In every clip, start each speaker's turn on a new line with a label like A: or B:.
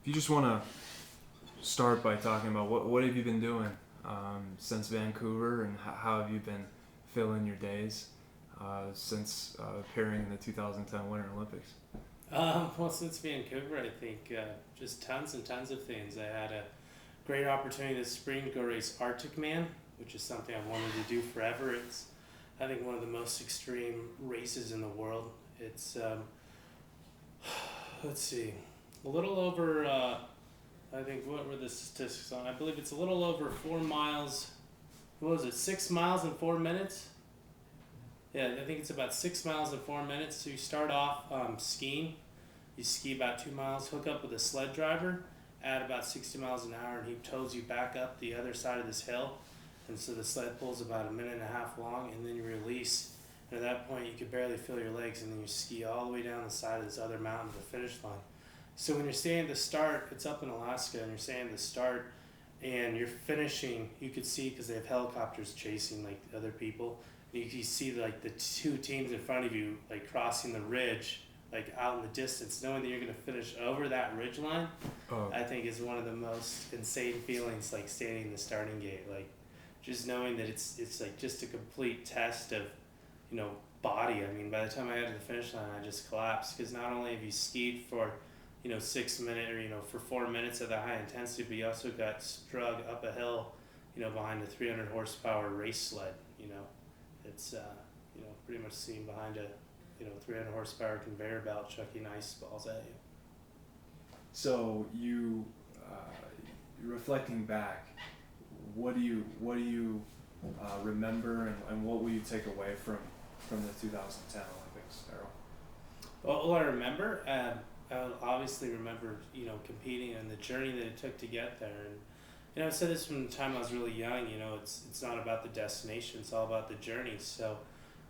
A: If you just want to start by talking about what have you been doing since Vancouver, and how have you been filling your days since appearing in the 2010 Winter Olympics?
B: Well, since Vancouver, I think just tons and tons of things. I had a great opportunity this spring to go race Arctic Man, which is something I've wanted to do forever. It's, I think, one of the most extreme races in the world. It's, let's see, a little over, I think, what were the statistics on? I believe it's a little over 4 miles. What was it, 6 miles in 4 minutes? Yeah, I think it's about 6 miles in 4 minutes. So you start off skiing. You ski about 2 miles, hook up with a sled driver, at about 60 miles an hour, and he tows you back up the other side of this hill. And so the sled pulls about a minute and a half long, and then you release. And at that point, you could barely feel your legs, and then you ski all the way down the side of this other mountain to the finish line. So when you're standing at the start, it's up in Alaska, and you're standing at the start, and you're finishing, you could see, because they have helicopters chasing like other people, you can see like the two teams in front of you like crossing the ridge, like out in the distance, knowing that you're going to finish over that ridge line.
A: Oh,
B: I think is one of the most insane feelings, like standing in the starting gate, like just knowing that it's like just a complete test of, body. I mean, by the time I got to the finish line, I just collapsed, because not only have you skied for 6 minutes, or for 4 minutes at the high intensity, but you also got strung up a hill, behind a 300 horsepower race sled. It's pretty much seen behind a 300 horsepower conveyor belt chucking ice balls at you.
A: so you're reflecting back. What do you remember, and what will you take away from the 2010 Olympics, Errol?
B: Well, I remember, I obviously remember, competing and the journey that it took to get there. And, I've said this from the time I was really young, it's not about the destination, it's all about the journey. So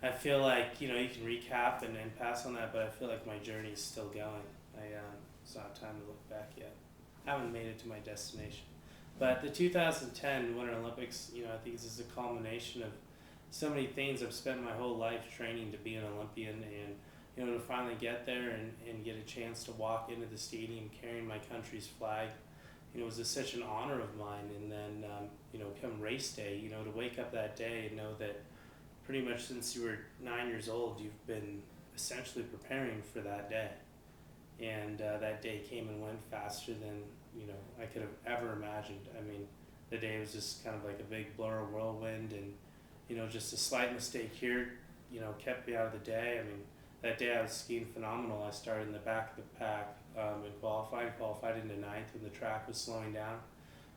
B: I feel like, you can recap and pass on that, but I feel like my journey is still going. It's not time to look back yet. I haven't made it to my destination. But the 2010 Winter Olympics, I think this is a culmination of so many things. I've spent my whole life training to be an Olympian, and to finally get there and get a chance to walk into the stadium carrying my country's flag, it was such an honor of mine. And then, come race day, to wake up that day and know that pretty much since you were 9 years old, you've been essentially preparing for that day. And that day came and went faster than, I could have ever imagined. I mean, the day was just kind of like a big blur of whirlwind, and, just a slight mistake here, kept me out of the day. I mean, that day I was skiing phenomenal. I started in the back of the pack in qualified into ninth when the track was slowing down.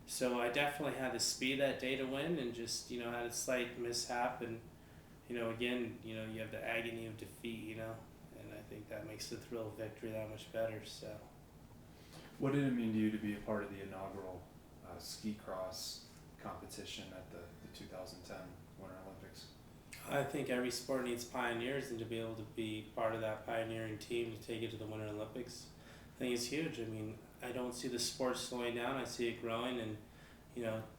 B: So I definitely had the speed that day to win, and just, had a slight mishap. And, again, you have the agony of defeat, and I think that makes the thrill of victory that much better. So
A: What did it mean to you to be a part of the inaugural ski cross competition at the 2010 Winter Olympics?
B: I think every sport needs pioneers, and to be able to be part of that pioneering team to take it to the Winter Olympics, I think it's huge. I mean, I don't see the sport slowing down. I see it growing, and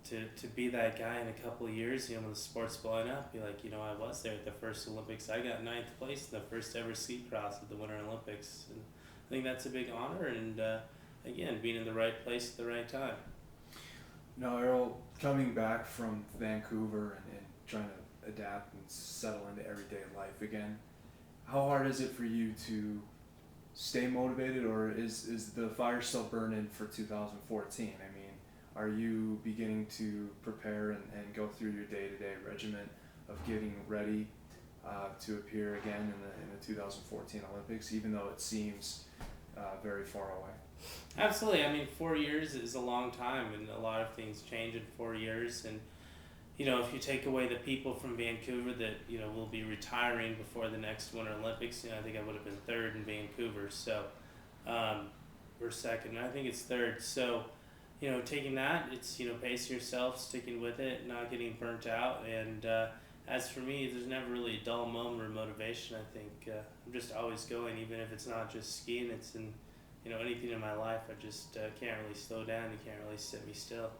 B: to be that guy in a couple of years, when the sport's blowing up, be like, I was there at the first Olympics. I got ninth place in the first ever ski cross at the Winter Olympics, and I think that's a big honor. And again, being in the right place at the right time.
A: Now, Errol, coming back from Vancouver and trying to adapt and settle into everyday life again, how hard is it for you to stay motivated, or is the fire still burning for 2014? I mean, are you beginning to prepare and go through your day-to-day regimen of getting ready to appear again in the 2014 Olympics, even though it seems very far away?
B: Absolutely. I mean, 4 years is a long time, and a lot of things change in 4 years. And if you take away the people from Vancouver that will be retiring before the next Winter Olympics, I think I would have been third in Vancouver. So, or second. I think it's third. So, taking that, it's pacing yourself, sticking with it, not getting burnt out. And as for me, there's never really a dull moment or motivation. I think I'm just always going, even if it's not just skiing. It's in anything in my life. I just can't really slow down. You can't really sit me still.